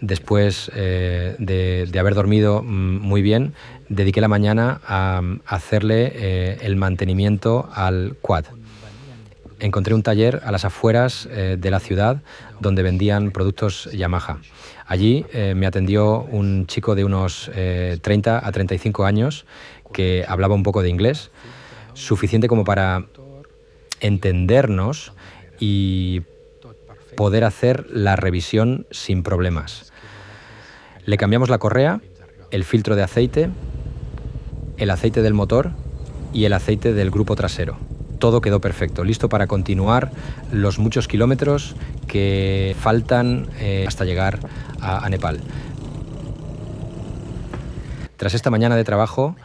Después de haber dormido muy bien, dediqué la mañana a hacerle el mantenimiento al quad. Encontré un taller a las afueras de la ciudad donde vendían productos Yamaha. Allí me atendió un chico de unos 30 a 35 años que hablaba un poco de inglés, suficiente como para entendernos y poder hacer la revisión sin problemas. Le cambiamos la correa, el filtro de aceite, el aceite del motor y el aceite del grupo trasero. Todo quedó perfecto, listo para continuar los muchos kilómetros que faltan hasta llegar a Nepal. Tras esta mañana de trabajo,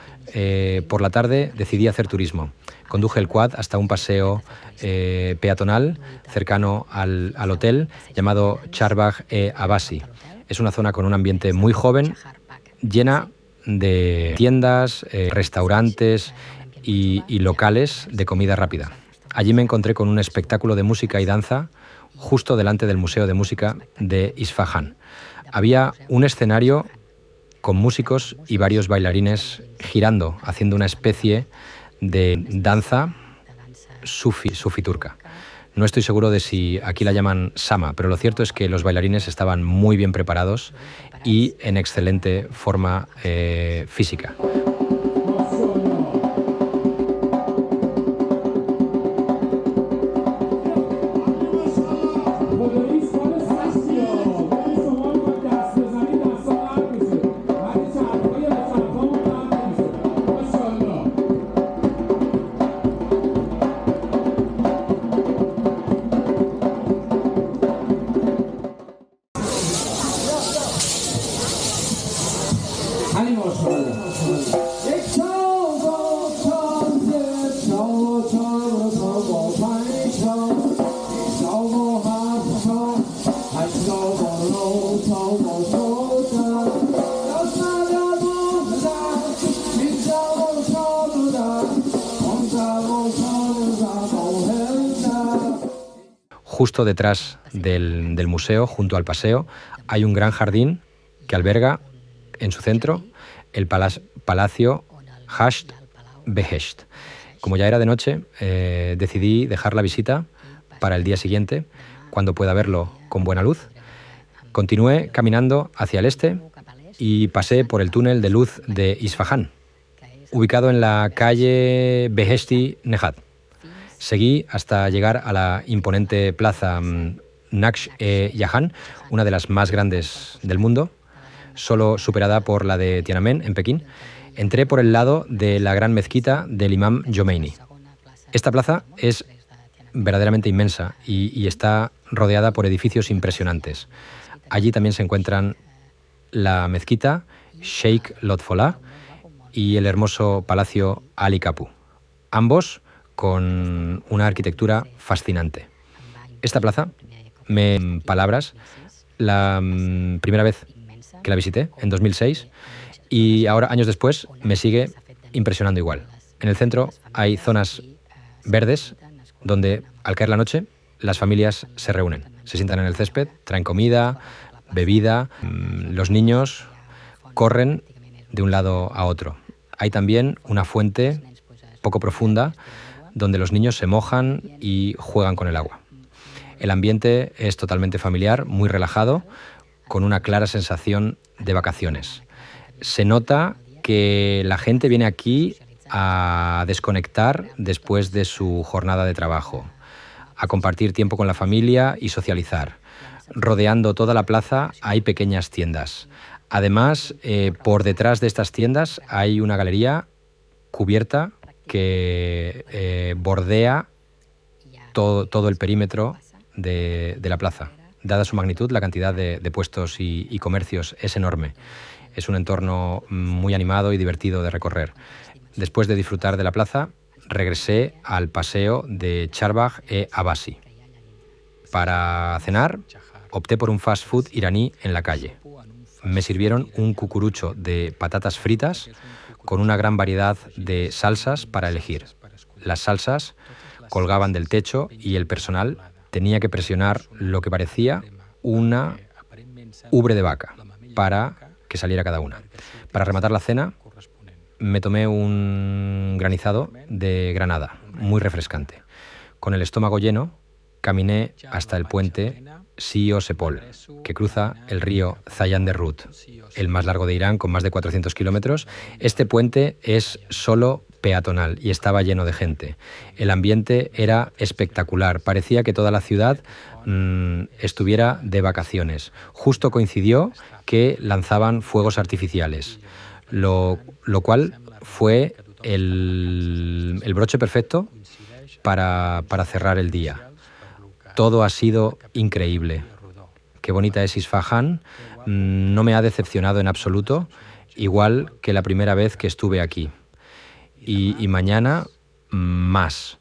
por la tarde decidí hacer turismo. Conduje el quad hasta un paseo peatonal cercano al hotel llamado Charbagh-e-Abbasi. Es una zona con un ambiente muy joven, llena de tiendas, restaurantes y locales de comida rápida. Allí me encontré con un espectáculo de música y danza justo delante del Museo de Música de Isfahan. Había un escenario con músicos y varios bailarines girando, haciendo una especie de danza sufi turca. No estoy seguro de si aquí la llaman sama, pero lo cierto es que los bailarines estaban muy bien preparados y en excelente forma física. Justo detrás del museo, junto al paseo, hay un gran jardín que alberga en su centro el Palacio Hasht Behesht. Como ya era de noche, decidí dejar la visita para el día siguiente, cuando pueda verlo con buena luz. Continué caminando hacia el este y pasé por el túnel de luz de Isfahan, ubicado en la calle Beheshti Nejad. Seguí hasta llegar a la imponente plaza Naksh-e-Jahan, una de las más grandes del mundo, solo superada por la de Tiananmen en Pekín. Entré por el lado de la gran mezquita del Imam Jomeini. Esta plaza es verdaderamente inmensa y está rodeada por edificios impresionantes. Allí también se encuentran la mezquita Sheikh Lotfollah y el hermoso palacio Ali Kapu, ambos con una arquitectura fascinante. Esta plaza, palabras, la primera vez que la visité, en 2006, y ahora, años después, me sigue impresionando igual. En el centro hay zonas verdes donde, al caer la noche, las familias se reúnen. Se sientan en el césped, traen comida, bebida, los niños corren de un lado a otro. Hay también una fuente poco profunda donde los niños se mojan y juegan con el agua. El ambiente es totalmente familiar, muy relajado, con una clara sensación de vacaciones. Se nota que la gente viene aquí a desconectar después de su jornada de trabajo, a compartir tiempo con la familia y socializar. Rodeando toda la plaza hay pequeñas tiendas. Además, por detrás de estas tiendas hay una galería cubierta que bordea todo el perímetro de la plaza. Dada su magnitud, la cantidad de puestos y comercios es enorme. Es un entorno muy animado y divertido de recorrer. Después de disfrutar de la plaza, regresé al paseo de Charbagh-e-Abbasi. Para cenar, opté por un fast food iraní en la calle. Me sirvieron un cucurucho de patatas fritas con una gran variedad de salsas para elegir. Las salsas colgaban del techo y el personal tenía que presionar lo que parecía una ubre de vaca para que saliera cada una. Para rematar la cena, me tomé un granizado de granada, muy refrescante. Con el estómago lleno, caminé hasta el puente Sio Sepol, que cruza el río Zayanderrut, el más largo de Irán, con más de 400 kilómetros. Este puente es solo peatonal y estaba lleno de gente. El ambiente era espectacular, parecía que toda la ciudad estuviera de vacaciones. Justo coincidió que lanzaban fuegos artificiales, lo cual fue el broche perfecto para cerrar el día. Todo ha sido increíble. Qué bonita es Isfahán, no me ha decepcionado en absoluto, igual que la primera vez que estuve aquí. Y mañana más.